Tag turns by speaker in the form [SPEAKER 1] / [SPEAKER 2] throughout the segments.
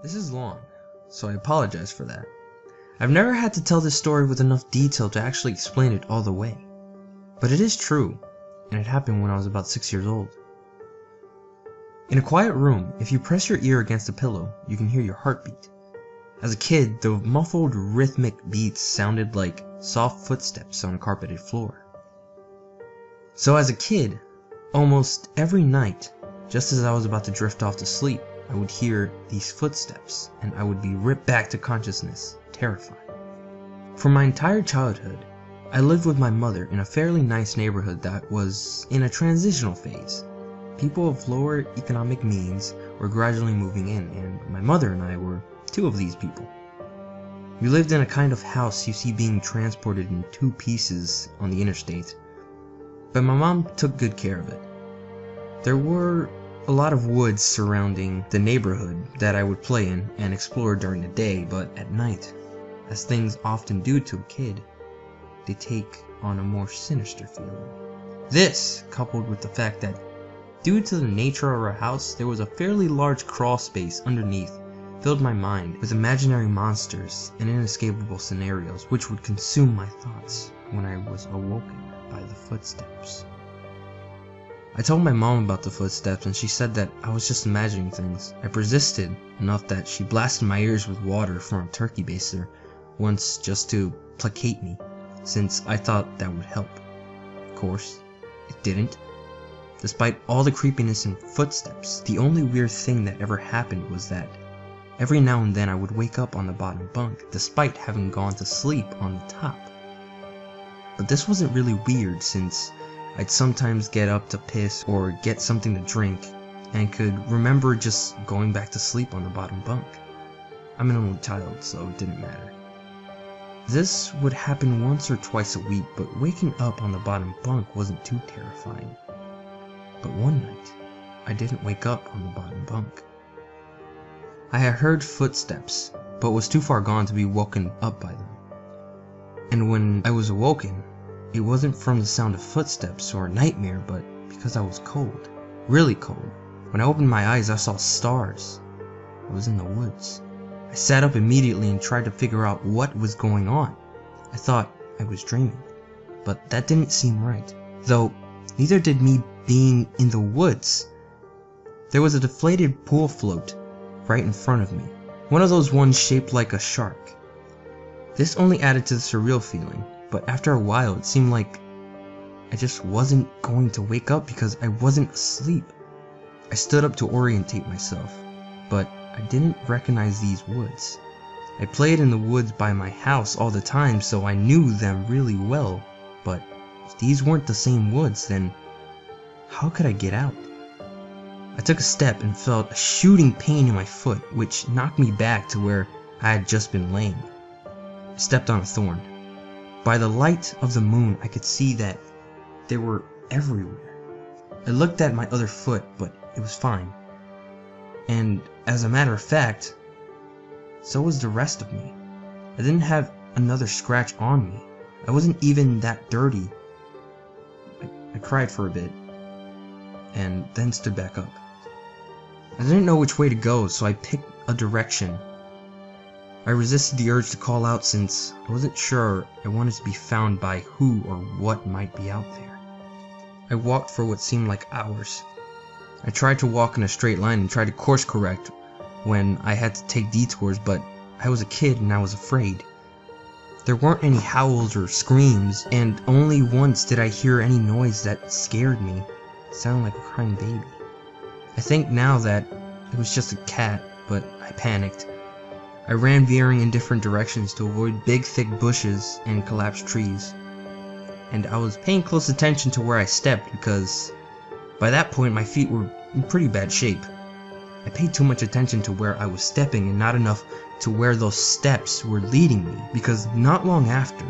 [SPEAKER 1] This is long, so I apologize for that. I've never had to tell this story with enough detail to actually explain it all the way. But it is true, and it happened when I was about 6 years old. In a quiet room, if you press your ear against a pillow, you can hear your heartbeat. As a kid, the muffled rhythmic beats sounded like soft footsteps on a carpeted floor. So as a kid, almost every night, just as I was about to drift off to sleep, I would hear these footsteps, and I would be ripped back to consciousness, terrified. For my entire childhood, I lived with my mother in a fairly nice neighborhood that was in a transitional phase. People of lower economic means were gradually moving in, and my mother and I were two of these people. We lived in a kind of house you see being transported in two pieces on the interstate, but my mom took good care of it. There were a lot of woods surrounding the neighborhood that I would play in and explore during the day, but at night, as things often do to a kid, they take on a more sinister feeling. This, coupled with the fact that due to the nature of our house, there was a fairly large crawl space underneath, filled my mind with imaginary monsters and inescapable scenarios which would consume my thoughts when I was awoken by the footsteps. I told my mom about the footsteps and she said that I was just imagining things. I persisted enough that she blasted my ears with water from a turkey baster once just to placate me, since I thought that would help. Of course, it didn't. Despite all the creepiness and footsteps, the only weird thing that ever happened was that every now and then I would wake up on the bottom bunk, despite having gone to sleep on the top. But this wasn't really weird, since I'd sometimes get up to piss or get something to drink, and could remember just going back to sleep on the bottom bunk. I'm an only child, so it didn't matter. This would happen once or twice a week, but waking up on the bottom bunk wasn't too terrifying. But one night, I didn't wake up on the bottom bunk. I had heard footsteps, but was too far gone to be woken up by them. And when I was awoken, it wasn't from the sound of footsteps or a nightmare, but because I was cold. Really cold. When I opened my eyes, I saw stars. I was in the woods. I sat up immediately and tried to figure out what was going on. I thought I was dreaming, but that didn't seem right. Though, neither did me being in the woods. There was a deflated pool float right in front of me. One of those ones shaped like a shark. This only added to the surreal feeling, but after a while it seemed like I just wasn't going to wake up because I wasn't asleep. I stood up to orientate myself, but I didn't recognize these woods. I played in the woods by my house all the time, so I knew them really well, but if these weren't the same woods, then how could I get out? I took a step and felt a shooting pain in my foot, which knocked me back to where I had just been laying. I stepped on a thorn. By the light of the moon, I could see that they were everywhere. I looked at my other foot, but it was fine. And as a matter of fact, so was the rest of me. I didn't have another scratch on me. I wasn't even that dirty. I cried for a bit, and then stood back up. I didn't know which way to go, so I picked a direction. I resisted the urge to call out since I wasn't sure I wanted to be found by who or what might be out there. I walked for what seemed like hours. I tried to walk in a straight line and tried to course correct when I had to take detours, but I was a kid and I was afraid. There weren't any howls or screams, and only once did I hear any noise that scared me. It sounded like a crying baby. I think now that it was just a cat, but I panicked. I ran veering in different directions to avoid big thick bushes and collapsed trees. And I was paying close attention to where I stepped because by that point my feet were in pretty bad shape. I paid too much attention to where I was stepping and not enough to where those steps were leading me, because not long after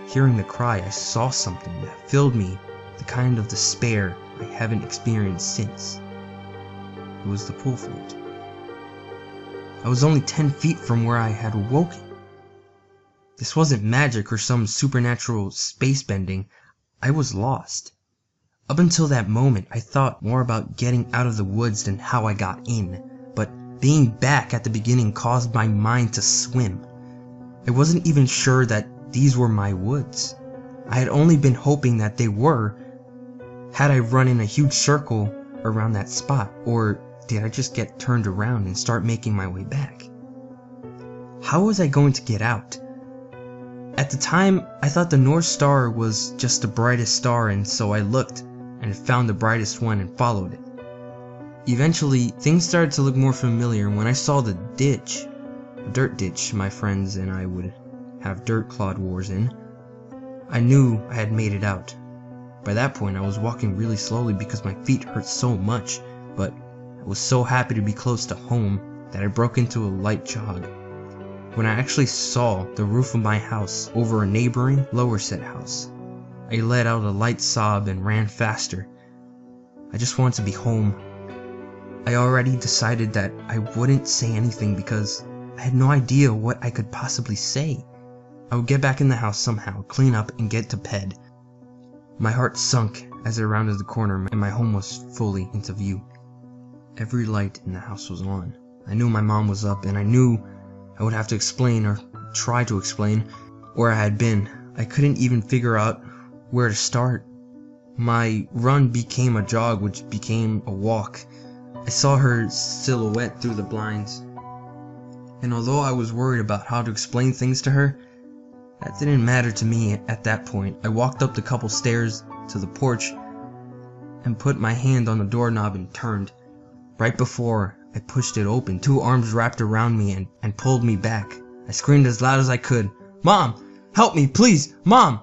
[SPEAKER 1] hearing the cry I saw something that filled me with the kind of despair I haven't experienced since. It was the pool float. I was only 10 feet from where I had awoken. This wasn't magic or some supernatural space bending. I was lost. Up until that moment, I thought more about getting out of the woods than how I got in, but Being back at the beginning caused my mind to swim. I wasn't even sure that these were my woods. I had only been hoping that they were, had I run in a huge circle around that spot, or did I just get turned around and start making my way back? How was I going to get out? At the time, I thought the North Star was just the brightest star, and so I looked and found the brightest one and followed it. Eventually, things started to look more familiar when I saw the ditch, a dirt ditch my friends and I would have dirt clod wars in. I knew I had made it out. By that point, I was walking really slowly because my feet hurt so much, but I was so happy to be close to home that I broke into a light jog. When I actually saw the roof of my house over a neighboring lower set house, I let out a light sob and ran faster. I just wanted to be home. I already decided that I wouldn't say anything because I had no idea what I could possibly say. I would get back in the house somehow, clean up, and get to bed. My heart sunk as I rounded the corner and my home was fully into view. Every light in the house was on. I knew my mom was up, and I knew I would have to explain, or try to explain, where I had been. I couldn't even figure out where to start. My run became a jog, which became a walk. I saw her silhouette through the blinds, and although I was worried about how to explain things to her, that didn't matter to me at that point. I walked up the couple stairs to the porch and put my hand on the doorknob and turned. Right before I pushed it open, two arms wrapped around me and pulled me back. I screamed as loud as I could, "Mom! Help me, please! Mom!"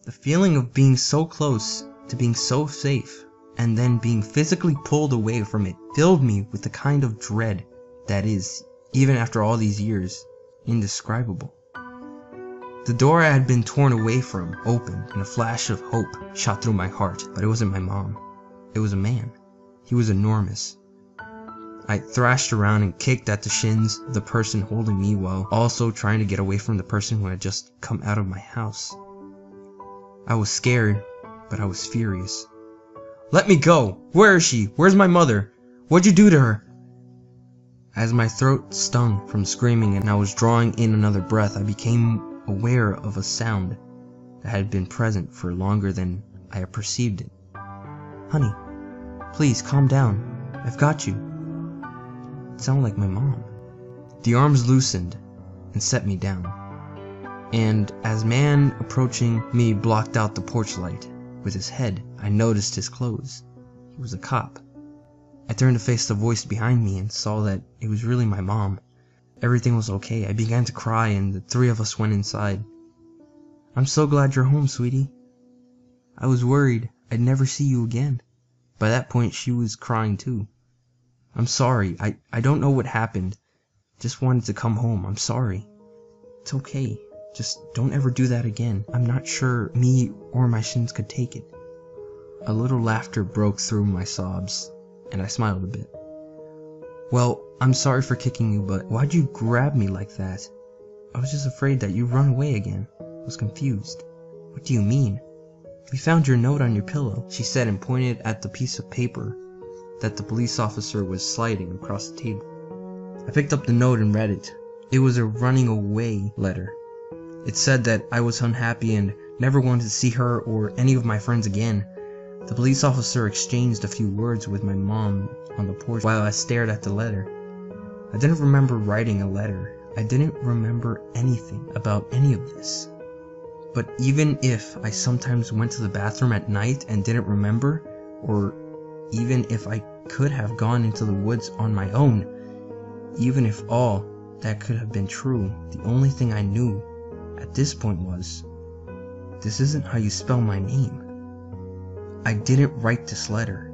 [SPEAKER 1] The feeling of being so close to being so safe and then being physically pulled away from it filled me with the kind of dread that is, even after all these years, indescribable. The door I had been torn away from opened, and a flash of hope shot through my heart, but it wasn't my mom. It was a man. He was enormous. I thrashed around and kicked at the shins of the person holding me while also trying to get away from the person who had just come out of my house. I was scared, but I was furious. "Let me go! Where is she? Where's my mother? What'd you do to her?" As my throat stung from screaming and I was drawing in another breath, I became aware of a sound that had been present for longer than I had perceived it. "Honey, please calm down. I've got you." It sounded like my mom. The arms loosened and set me down, and as man approaching me blocked out the porch light with his head, I noticed his clothes. He was a cop. I turned to face the voice behind me and saw that it was really my mom. Everything was okay. I began to cry and the three of us went inside. "I'm so glad you're home, sweetie. I was worried I'd never see you again." By that point she was crying too. "I'm sorry. I don't know what happened. Just wanted to come home. I'm sorry." "It's okay. Just don't ever do that again. I'm not sure me or my shins could take it." A little laughter broke through my sobs, and I smiled a bit. "Well, I'm sorry for kicking you, but why'd you grab me like that?" "I was just afraid that you'd run away again." I was confused. "What do you mean?" "We found your note on your pillow," she said, and pointed at the piece of paper that the police officer was sliding across the table. I picked up the note and read it. It was a running away letter. It said that I was unhappy and never wanted to see her or any of my friends again. The police officer exchanged a few words with my mom on the porch while I stared at the letter. I didn't remember writing a letter. I didn't remember anything about any of this. But even if I sometimes went to the bathroom at night and didn't remember, or even if I could have gone into the woods on my own, even if all that could have been true, the only thing I knew at this point was, this isn't how you spell my name. I didn't write this letter.